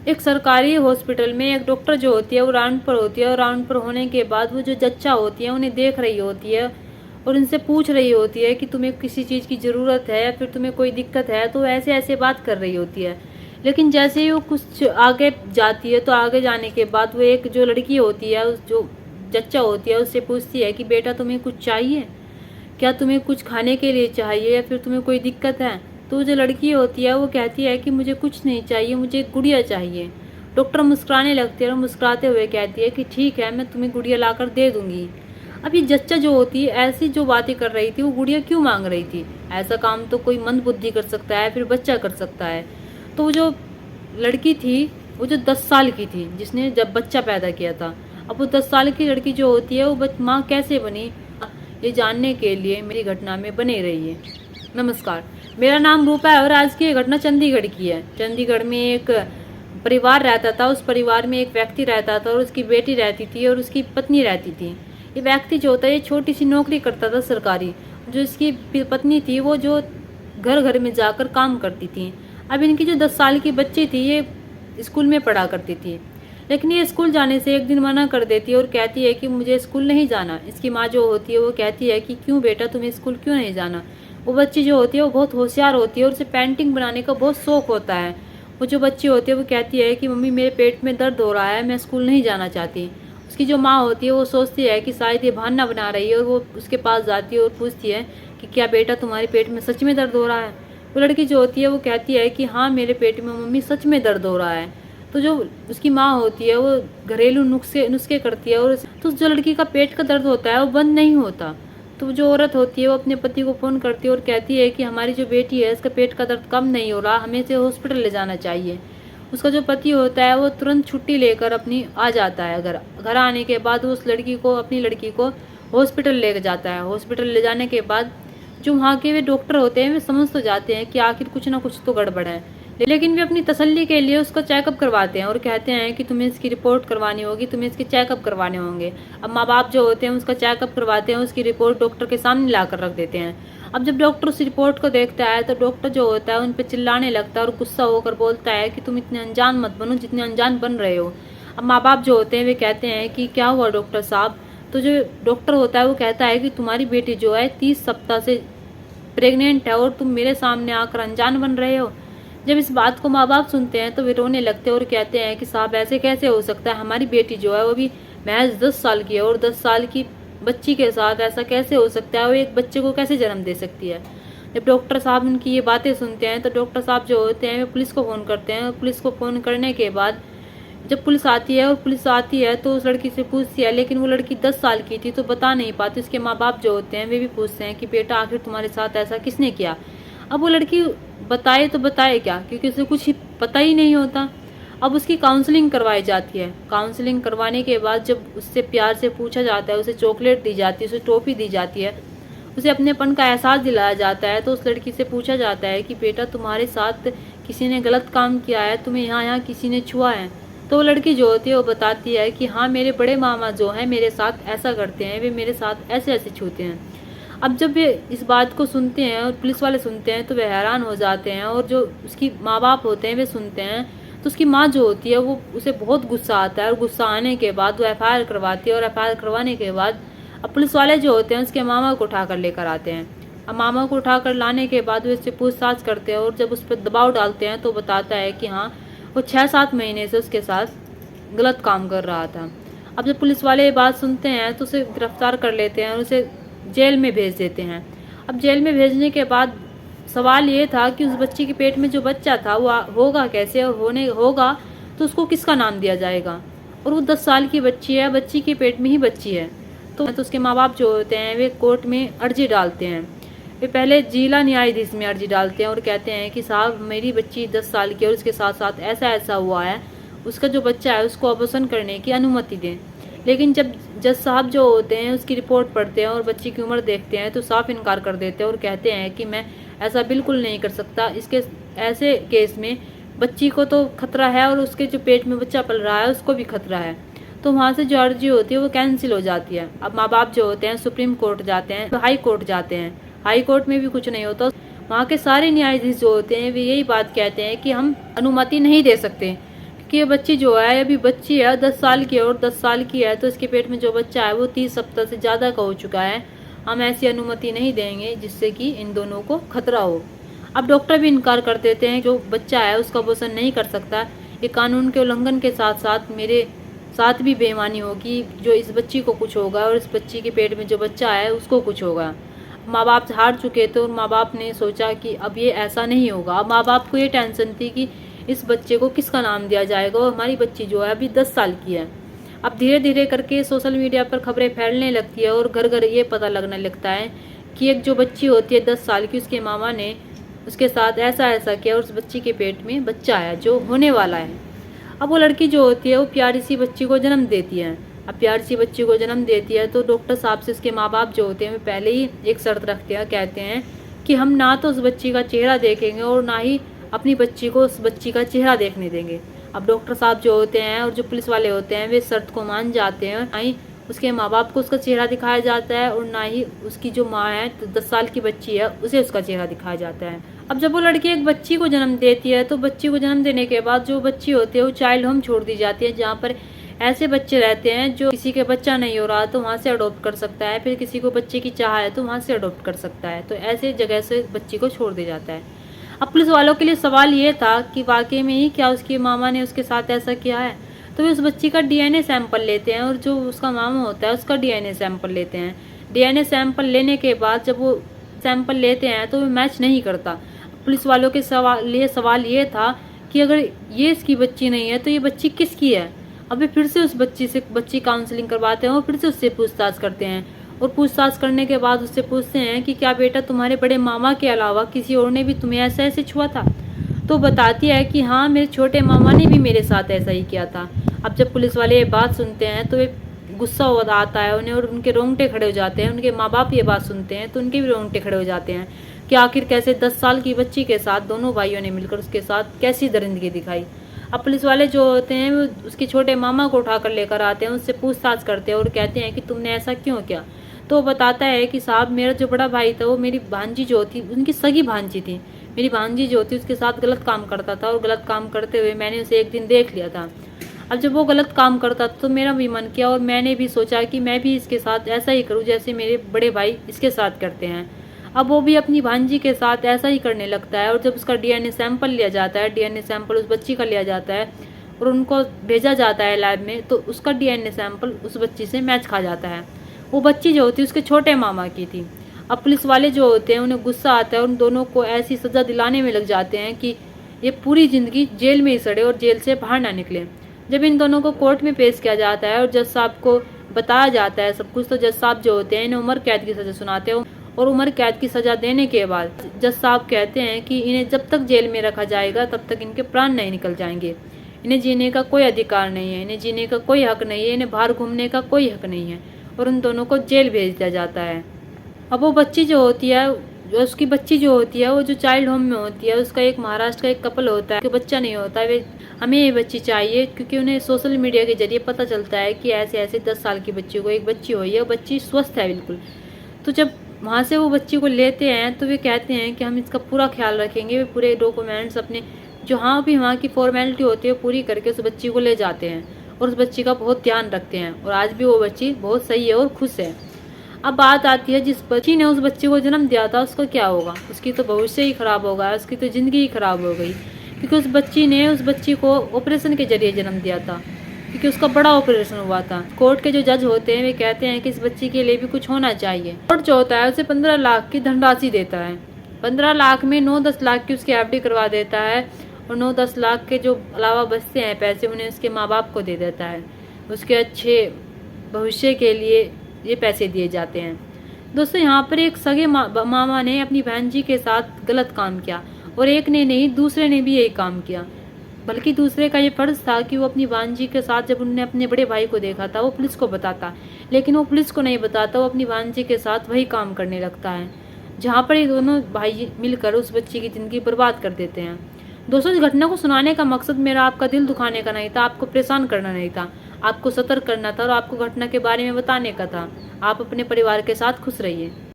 एक सरकारी हॉस्पिटल में एक डॉक्टर जो होती है वो राउंड पर होती है, और राउंड पर होने के बाद वो जो जच्चा होती है उन्हें देख रही होती है और उनसे पूछ रही होती है कि तुम्हें किसी चीज़ की ज़रूरत है या फिर तुम्हें कोई दिक्कत है, तो ऐसे ऐसे बात कर रही होती है। लेकिन जैसे ही वो कुछ आगे जाती है तो आगे जाने के बाद वो एक जो लड़की होती है, उस जो जच्चा होती है, उससे पूछती है कि बेटा तुम्हें कुछ चाहिए, क्या तुम्हें कुछ खाने के लिए चाहिए या फिर तुम्हें कोई दिक्कत है। तो जो लड़की होती है वो कहती है कि मुझे कुछ नहीं चाहिए, मुझे एक गुड़िया चाहिए। डॉक्टर मुस्कुराने लगती है और मुस्कुराते हुए कहती है कि ठीक है, मैं तुम्हें गुड़िया लाकर दे दूंगी। अब ये जच्चा जो होती है ऐसी जो बातें कर रही थी, वो गुड़िया क्यों मांग रही थी? ऐसा काम तो कोई मंद बुद्धि कर सकता है, फिर बच्चा कर सकता है। तो वो जो लड़की थी वो जो 10 साल की थी, जिसने जब बच्चा पैदा किया था, अब वो 10 साल की लड़की जो होती है वो माँ कैसे बनी, ये जानने के लिए मेरी घटना में बने रहिए। नमस्कार, मेरा नाम रूपा है और आज की ये घटना चंडीगढ़ की है। चंडीगढ़ में एक परिवार रहता था, उस परिवार में एक व्यक्ति रहता था और उसकी बेटी रहती थी और उसकी पत्नी रहती थी। ये व्यक्ति जो होता है ये छोटी सी नौकरी करता था सरकारी। जो इसकी पत्नी थी वो जो घर घर में जाकर काम करती थी। अब इनकी जो 10 साल की बच्ची थी ये स्कूल में पढ़ा करती थी, लेकिन ये स्कूल जाने से एक दिन मना कर देती है और कहती है कि मुझे स्कूल नहीं जाना। इसकी माँ जो होती है वो कहती है कि क्यों बेटा, तुम्हें स्कूल क्यों नहीं जाना? वो बच्ची जो होती है वो बहुत होशियार होती है और उसे पेंटिंग बनाने का बहुत शौक होता है। वो जो बच्ची होती है वो कहती है कि मम्मी मेरे पेट में दर्द हो रहा है, मैं स्कूल नहीं जाना चाहती। उसकी जो माँ होती है वो सोचती है कि शायद ये बहाना बना रही है और वो उसके पास जाती है और पूछती है कि क्या बेटा तुम्हारे पेट में सच में दर्द हो रहा है? वो लड़की जो होती है वो कहती है कि हाँ, मेरे पेट में मम्मी सच में दर्द हो रहा है। तो जो उसकी माँ होती है वो घरेलू नुस्खे करती है और तो जो लड़की का पेट का दर्द होता है वो बंद नहीं होता। तो जो औरत होती है वो अपने पति को फ़ोन करती है और कहती है कि हमारी जो बेटी है इसका पेट का दर्द कम नहीं हो रहा, हमें इसे हॉस्पिटल ले जाना चाहिए। उसका जो पति होता है वो तुरंत छुट्टी लेकर अपनी आ जाता है घर। घर आने के बाद वो उस लड़की को, अपनी लड़की को हॉस्पिटल ले जाता है। हॉस्पिटल ले जाने के बाद जो वहाँ के वे डॉक्टर होते हैं वे समझ तो जाते हैं कि आखिर कुछ ना कुछ तो गड़बड़ है, लेकिन वे अपनी तसल्ली के लिए उसका चेकअप करवाते हैं और कहते हैं कि तुम्हें इसकी रिपोर्ट करवानी होगी, तुम्हें इसके चेकअप करवाने होंगे। अब माँ बाप जो होते हैं उसका चेकअप करवाते हैं, उसकी रिपोर्ट डॉक्टर के सामने लाकर रख देते हैं। अब जब डॉक्टर उस रिपोर्ट को देखता है तो डॉक्टर जो होता है उन पर चिल्लाने लगता है और गुस्सा होकर बोलता है कि तुम इतने अनजान मत बनो जितने अनजान बन रहे हो। अब माँ बाप जो होते हैं वे कहते हैं कि क्या हुआ डॉक्टर साहब? तो जो डॉक्टर होता है वो कहता है कि तुम्हारी बेटी जो है 30 सप्ताह से प्रेग्नेंट है और तुम मेरे सामने आकर अनजान बन रहे हो। जब इस बात को माँ बाप सुनते हैं तो वे रोने लगते हैं और कहते हैं कि साहब ऐसे कैसे हो सकता है, हमारी बेटी जो है वो भी महज 10 साल की है और 10 साल की बच्ची के साथ ऐसा कैसे हो सकता है, वो एक बच्चे को कैसे जन्म दे सकती है। जब डॉक्टर साहब उनकी ये बातें सुनते हैं तो डॉक्टर साहब जो होते हैं वे पुलिस को फ़ोन करते हैं और पुलिस को फ़ोन करने के बाद जब पुलिस आती है और पुलिस आती है तो उस लड़की से पूछती है, लेकिन वो लड़की 10 साल की थी तो बता नहीं पाती। उसके माँ बाप जो होते हैं वे भी पूछते हैं कि बेटा आखिर तुम्हारे साथ ऐसा किसने किया? अब वो लड़की बताए तो बताए क्या, क्योंकि उसे कुछ पता ही नहीं होता। अब उसकी काउंसलिंग करवाई जाती है। काउंसलिंग करवाने के बाद जब उससे प्यार से पूछा जाता है, उसे चॉकलेट दी जाती है, उसे टॉफ़ी दी जाती है, उसे अपनेपन का एहसास दिलाया जाता है, तो उस लड़की से पूछा जाता है कि बेटा तुम्हारे साथ किसी ने गलत काम किया है, तुम्हें यहाँ किसी ने छुआ है? तो वो लड़की जो होती है वो बताती है कि हाँ, मेरे बड़े मामा जो हैं मेरे साथ ऐसा करते हैं, वे मेरे साथ ऐसे ऐसे छूते हैं। अब जब वे इस बात को सुनते हैं और पुलिस वाले सुनते हैं तो वे हैरान हो जाते हैं, और जो उसकी माँ बाप होते हैं वे सुनते हैं तो उसकी माँ जो होती है वो उसे बहुत गुस्सा आता है और गुस्सा आने के बाद वो FIR करवाती है और FIR करवाने के बाद अब पुलिस वाले जो होते हैं उसके मामा को उठा कर लेकर आते हैं। अब मामा को उठा कर लाने के बाद वे उससे पूछताछ करते हैं और जब उस पर दबाव डालते हैं तो बताता है कि हाँ, वो 6-7 महीने से उसके साथ गलत काम कर रहा था। अब जब पुलिस वाले ये बात सुनते हैं तो उसे गिरफ्तार कर लेते हैं और उसे जेल में भेज देते हैं। अब जेल में भेजने के बाद सवाल ये था कि उस बच्ची के पेट में जो बच्चा था वो होगा कैसे, और होगा तो उसको किसका नाम दिया जाएगा? और वो 10 साल की बच्ची है, बच्ची के पेट में ही बच्ची है। तो उसके माँ बाप जो होते हैं वे कोर्ट में अर्जी डालते हैं। वे पहले जिला न्यायाधीश में अर्जी डालते हैं और कहते हैं कि साहब मेरी बच्ची 10 साल की है और उसके साथ साथ ऐसा ऐसा हुआ है, उसका जो बच्चा है उसको अबॉर्शन करने की अनुमति दें। लेकिन जब जज साहब जो होते हैं उसकी रिपोर्ट पढ़ते हैं और बच्ची की उम्र देखते हैं तो साफ इनकार कर देते हैं और कहते हैं कि मैं ऐसा बिल्कुल नहीं कर सकता। इसके ऐसे केस में बच्ची को तो खतरा है और उसके जो पेट में बच्चा पल रहा है उसको भी खतरा है। तो वहाँ से जो अर्जी होती है वो कैंसिल हो जाती है। अब माँ बाप जो होते हैं सुप्रीम कोर्ट जाते हैं, तो हाई कोर्ट जाते हैं। हाई कोर्ट में भी कुछ नहीं होता। वहाँ के सारे न्यायाधीश जो होते हैं वे यही बात कहते हैं कि हम अनुमति नहीं दे सकते, क्योंकि क्योंकि ये बच्ची जो है अभी बच्ची है 10 साल की है, और 10 साल की है तो इसके पेट में जो बच्चा है वो 30 सप्ताह से ज़्यादा का हो चुका है। हम ऐसी अनुमति नहीं देंगे जिससे कि इन दोनों को खतरा हो। अब डॉक्टर भी इनकार कर देते हैं, जो बच्चा है उसका अबॉर्शन नहीं कर सकता। ये कानून के उल्लंघन के साथ साथ मेरे साथ भी बेईमानी होगी, जो इस बच्ची को कुछ होगा और इस बच्ची के पेट में जो बच्चा है उसको कुछ होगा। माँ बाप हार चुके थे और माँ बाप ने सोचा कि अब ये ऐसा नहीं होगा। अब माँ बाप को ये टेंशन थी कि इस बच्चे को किसका नाम दिया जाएगा, और हमारी बच्ची जो है अभी 10 साल की है। अब धीरे धीरे करके सोशल मीडिया पर खबरें फैलने लगती है और घर घर ये पता लगने लगता है कि एक जो बच्ची होती है 10 साल की, उसके मामा ने उसके साथ ऐसा ऐसा किया और उस बच्ची के पेट में बच्चा है जो होने वाला है। अब वो लड़की जो होती है वो प्यारी सी बच्ची को जन्म देती है। अब प्यारी सी बच्ची को जन्म देती है तो डॉक्टर साहब से उसके माँ बाप जो होते हैं वो पहले ही एक शर्त रखते हैं, कहते हैं कि हम ना तो उस बच्ची का चेहरा देखेंगे और ना ही अपनी बच्ची को उस बच्ची का चेहरा देखने देंगे। अब डॉक्टर साहब जो होते हैं और जो पुलिस वाले होते हैं वे शर्त को मान जाते हैं। ना ही उसके माँ बाप को उसका चेहरा दिखाया जाता है और ना ही उसकी जो माँ है तो 10 साल की बच्ची है उसे उसका चेहरा दिखाया जाता है। अब जब वो लड़की एक बच्ची को जन्म देती है तो बच्ची को जन्म देने के बाद जो बच्ची होती है वो चाइल्ड होम छोड़ दी जाती है, जहाँ पर ऐसे बच्चे रहते हैं जो किसी के बच्चा नहीं हो रहा तो वहाँ से अडॉप्ट कर सकता है, फिर किसी को बच्चे की चाह है तो वहाँ से अडॉप्ट कर सकता है। तो ऐसे जगह से बच्ची को छोड़ दिया जाता है। अब पुलिस वालों के लिए सवाल ये था कि वाकई में ही क्या उसकी मामा ने उसके साथ ऐसा किया है। तो वे उस बच्ची का डीएनए सैंपल लेते हैं और जो उसका मामा होता है उसका डीएनए सैंपल लेते हैं। डीएनए सैंपल लेने के बाद जब वो सैंपल लेते हैं तो वो मैच नहीं करता। पुलिस वालों के सवाल ये था कि अगर ये इसकी बच्ची नहीं है तो ये बच्ची किसकी है। अभी फिर से उस बच्ची काउंसलिंग करवाते हैं और फिर से उससे पूछताछ करते हैं, और पूछताछ करने के बाद उससे पूछते हैं कि क्या बेटा तुम्हारे बड़े मामा के अलावा किसी और ने भी तुम्हें ऐसा ऐसे छुआ था। तो बताती है कि हाँ, मेरे छोटे मामा ने भी मेरे साथ ऐसा ही किया था। अब जब पुलिस वाले ये बात सुनते हैं तो वे गुस्सा आता है उन्हें और उनके रोंगटे खड़े हो जाते हैं। उनके माँ बाप ये बात सुनते हैं तो उनके भी रोंगटे खड़े हो जाते हैं कि आखिर कैसे 10 साल की बच्ची के साथ दोनों भाइयों ने मिलकर उसके साथ कैसी दरिंदगी दिखाई। अब पुलिस वाले जो होते हैं वो उसके छोटे मामा को उठाकर लेकर आते हैं, उससे पूछताछ करते हैं और कहते हैं कि तुमने ऐसा क्यों किया। तो बताता है कि साहब, मेरा जो बड़ा भाई था वो मेरी भांजी जो थी, उनकी सगी भांजी थी, मेरी भांजी जो थी उसके साथ गलत काम करता था और गलत काम करते हुए मैंने उसे एक दिन देख लिया था। अब जब वो गलत काम करता तो मेरा भी मन किया और मैंने भी सोचा कि मैं भी इसके साथ ऐसा ही करूं जैसे मेरे बड़े भाई इसके साथ करते हैं। अब वो भी अपनी भांजी के साथ ऐसा ही करने लगता है और जब उसका डीएनए सैंपल लिया जाता है, डीएनए सैंपल उस बच्ची का लिया जाता है और उनको भेजा जाता है लैब में, तो उसका डीएनए सैंपल उस बच्ची से मैच खा जाता है। वो बच्ची जो होती है उसके छोटे मामा की थी। अब पुलिस वाले जो होते हैं उन्हें गुस्सा आता है और उन दोनों को ऐसी सज़ा दिलाने में लग जाते हैं कि ये पूरी ज़िंदगी जेल में ही सड़े और जेल से बाहर ना निकले। जब इन दोनों को कोर्ट में पेश किया जाता है और जज साहब को बताया जाता है सब कुछ, तो जज साहब जो होते हैं इन्हें उम्र कैद की सज़ा सुनाते हैं और उम्र कैद की सज़ा देने के बाद जज साहब कहते हैं कि इन्हें जब तक जेल में रखा जाएगा तब तक इनके प्राण नहीं निकल जाएंगे। इन्हें जीने का कोई अधिकार नहीं है, इन्हें जीने का कोई हक नहीं है, इन्हें बाहर घूमने का कोई हक नहीं है और उन दोनों को जेल भेज दिया जाता है। अब वो बच्ची जो होती है, उसकी बच्ची जो होती है वो जो चाइल्ड होम में होती है, उसका एक महाराष्ट्र का एक कपल होता है कि बच्चा नहीं होता है। वे हमें ये बच्ची चाहिए क्योंकि उन्हें सोशल मीडिया के जरिए पता चलता है कि ऐसे ऐसे 10 साल की बच्ची को एक बच्ची हुई है, बच्ची स्वस्थ है बिल्कुल। तो जब वहाँ से वो बच्ची को लेते हैं तो वे कहते हैं कि हम इसका पूरा ख्याल रखेंगे। वे पूरे डॉक्यूमेंट्स अपने जो भी वहाँ की फॉर्मेलिटी होती है पूरी करके उस बच्ची को ले जाते हैं और उस बच्ची का बहुत ध्यान रखते हैं और आज भी वो बच्ची बहुत सही है और खुश है। अब बात आती है जिस बच्ची ने उस बच्चे को जन्म दिया था उसका क्या होगा। उसकी तो भविष्य ही खराब होगा, उसकी तो ज़िंदगी ही खराब हो गई क्योंकि उस बच्ची ने उस बच्ची को ऑपरेशन के जरिए जन्म दिया था, क्योंकि उसका बड़ा ऑपरेशन हुआ था। कोर्ट के जो जज होते हैं वे कहते हैं कि इस बच्ची के लिए भी कुछ होना चाहिए। कोर्ट जो होता है उसे 15 लाख की धनराशि देता है। 15 लाख में 9-10 लाख की उसकी एफडी करवा देता है और 9-10 लाख के जो अलावा बचते हैं पैसे उन्हें उसके माँ बाप को दे देता है। उसके अच्छे भविष्य के लिए ये पैसे दिए जाते हैं। दोस्तों, यहाँ पर एक सगे मामा ने अपनी बहन जी के साथ गलत काम किया और एक ने नहीं दूसरे ने भी यही काम किया। बल्कि दूसरे का ये फर्ज था कि वो अपनी भांजी के साथ जब उन्होंने अपने बड़े भाई को देखा था वो पुलिस को बताता, लेकिन वो पुलिस को नहीं बताता, वो अपनी भांजी के साथ वही काम करने लगता है, जहाँ पर ये दोनों भाई मिलकर उस बच्ची की ज़िंदगी बर्बाद कर देते हैं। दोस्तों, इस घटना को सुनाने का मकसद मेरा आपका दिल दुखाने का नहीं था, आपको परेशान करना नहीं था, आपको सतर्क करना था और आपको घटना के बारे में बताने का था। आप अपने परिवार के साथ खुश रहिए।